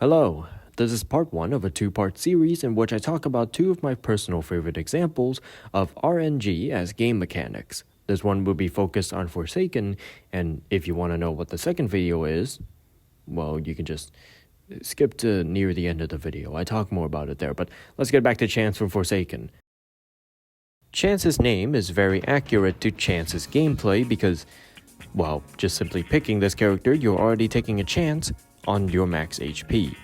Hello, this is part 1 of a 2-part series in which I talk about 2 of my personal favorite examples of RNG as game mechanics. This one will be focused on Forsaken, and if you want to know what the second video is, well, you can just skip to near the end of the video. I talk more about it there, but let's get back to Chance from Forsaken. Chance's name is very accurate to Chance's gameplay because, well, just simply picking this character, you're already taking a chance on your max HP.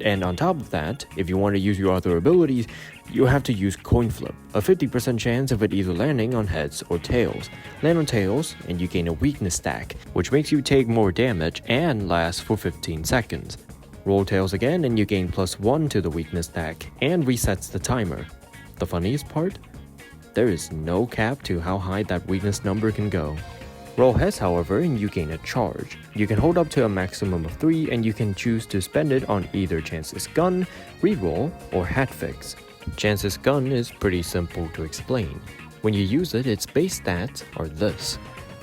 And on top of that, if you want to use your other abilities, you have to use coin flip, a 50% chance of it either landing on heads or tails. Land on tails, and you gain a weakness stack, which makes you take more damage and last for 15 seconds. Roll tails again and you gain +1 to the weakness stack, and resets the timer. The funniest part? There is no cap to how high that weakness number can go. Roll heads, however, and you gain a charge. You can hold up to a maximum of 3, and you can choose to spend it on either Chance's gun, reroll, or hat fix. Chance's gun is pretty simple to explain. When you use it, its base stats are this.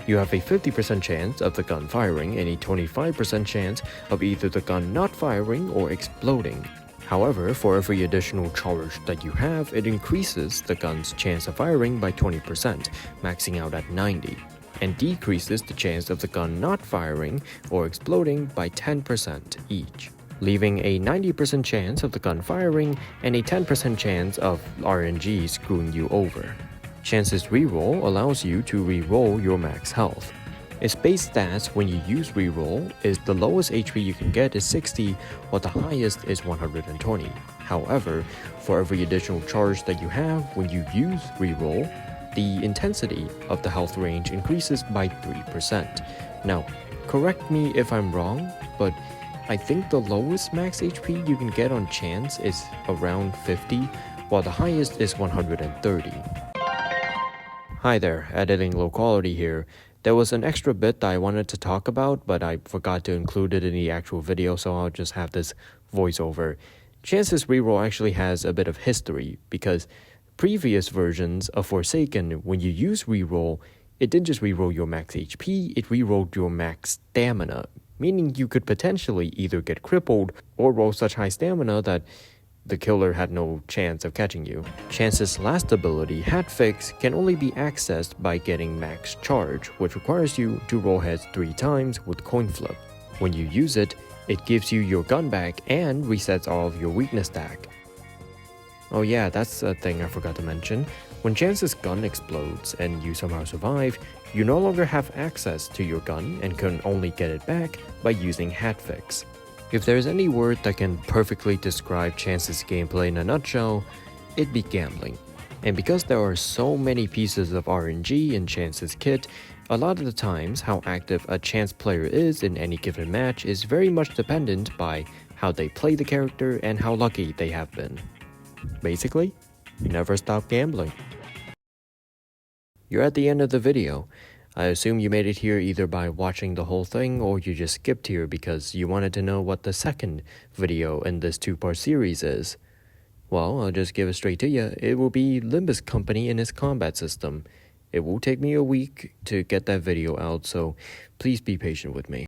You have a 50% chance of the gun firing and a 25% chance of either the gun not firing or exploding. However, for every additional charge that you have, it increases the gun's chance of firing by 20%, maxing out at 90. And decreases the chance of the gun not firing or exploding by 10% each, leaving a 90% chance of the gun firing and a 10% chance of RNG screwing you over. Chance's reroll allows you to reroll your max health. Its base stats when you use reroll is the lowest HP you can get is 60, while the highest is 120. However, for every additional charge that you have when you use reroll, the intensity of the health range increases by 3%. Now, correct me if I'm wrong, but I think the lowest max HP you can get on Chance is around 50, while the highest is 130. Hi there, editing low quality here. There was an extra bit that I wanted to talk about, but I forgot to include it in the actual video, so I'll just have this voiceover. Chance's reroll actually has a bit of history, because previous versions of Forsaken, when you use reroll, it didn't just reroll your max HP, it rerolled your max stamina, meaning you could potentially either get crippled or roll such high stamina that the killer had no chance of catching you. Chance's last ability, Hat Fix, can only be accessed by getting max charge, which requires you to roll heads 3 times with coin flip. When you use it, it gives you your gun back and resets all of your weakness stack. Oh yeah, that's a thing I forgot to mention. When Chance's gun explodes and you somehow survive, you no longer have access to your gun and can only get it back by using Hat Fix. If there's any word that can perfectly describe Chance's gameplay in a nutshell, it'd be gambling. And because there are so many pieces of RNG in Chance's kit, a lot of the times how active a Chance player is in any given match is very much dependent by how they play the character and how lucky they have been. Basically, never stop gambling. You're at the end of the video. I assume you made it here either by watching the whole thing or you just skipped here because you wanted to know what the second video in this 2-part series is. Well, I'll just give it straight to you. It will be Limbus Company and its combat system. It will take me a week to get that video out, so please be patient with me.